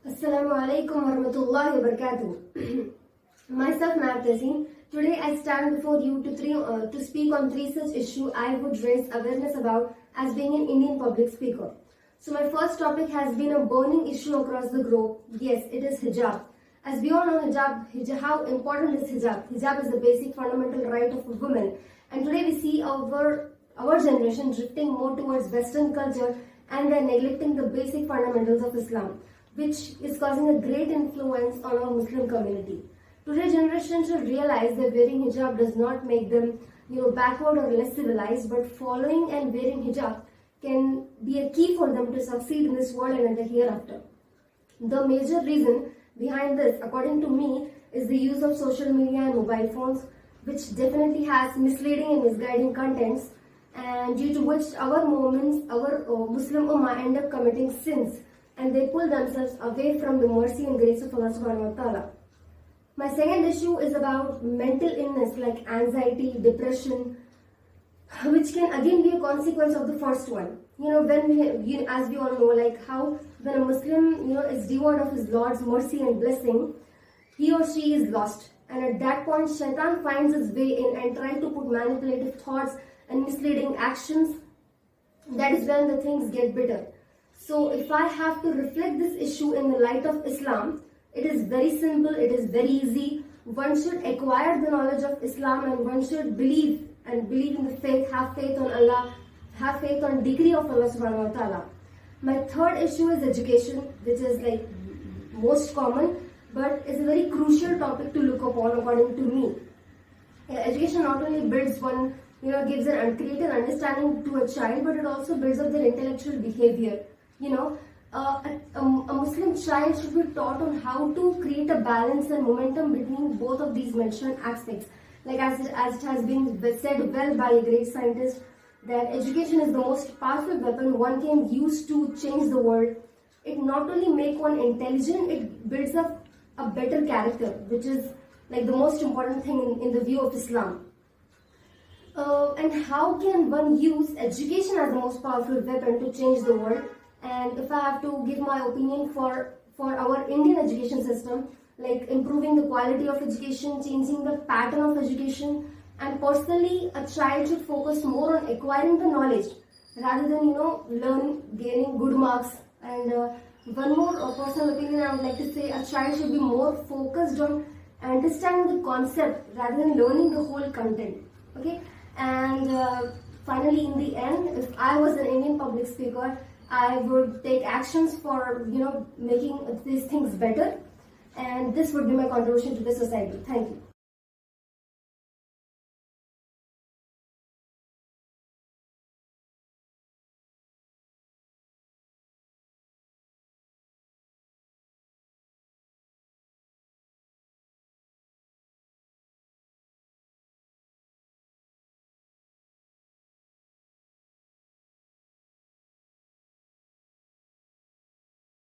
Assalamu alaikum warahmatullahi wabarakatuh. Myself Natasin. Today I stand before you to speak on three such issues I would raise awareness about as being an Indian public speaker. So my first topic has been a burning issue across the globe. Yes, it is hijab. As we all know how important is hijab. Hijab is the basic fundamental right of a woman. And today we see our generation drifting more towards Western culture and they're neglecting the basic fundamentals of Islam, which is causing a great influence on our Muslim community. Today's generation should realize that wearing hijab does not make them, backward or less civilized, but following and wearing hijab can be a key for them to succeed in this world and in the hereafter. The major reason behind this, according to me, is the use of social media and mobile phones, which definitely has misleading and misguiding contents, and due to which our Muslim Ummah end up committing sins and they pull themselves away from the mercy and grace of Allah subhanahu wa ta'ala. My second issue is about mental illness like anxiety, depression, which can again be a consequence of the first one. As we all know, like how when a Muslim, is devoid of his Lord's mercy and blessing, he or she is lost. And at that point, Shaitan finds its way in and tries to put manipulative thoughts and misleading actions. That is when the things get bitter. So if I have to reflect this issue in the light of Islam, it is very simple, it is very easy. One should acquire the knowledge of Islam and one should believe in the faith, have faith on Allah, have faith on decree of Allah subhanahu wa ta'ala. My third issue is education, which is like most common, but is a very crucial topic to look upon according to me. Education not only builds one, gives creates an understanding to a child, but it also builds up their intellectual behavior. A Muslim child should be taught on how to create a balance and momentum between both of these mentioned aspects. Like as it has been said well by a great scientist, that education is the most powerful weapon one can use to change the world. It not only makes one intelligent, it builds up a better character, which is like the most important thing in the view of Islam. And how can one use education as the most powerful weapon to change the world? And if I have to give my opinion for our Indian education system, like improving the quality of education, changing the pattern of education, and personally, a child should focus more on acquiring the knowledge rather than, gaining good marks. And one more personal opinion I would like to say, a child should be more focused on understanding the concept rather than learning the whole content. Okay? And finally, in the end, if I was an Indian public speaker, I would take actions for, making these things better. And this would be my contribution to the society. Thank you.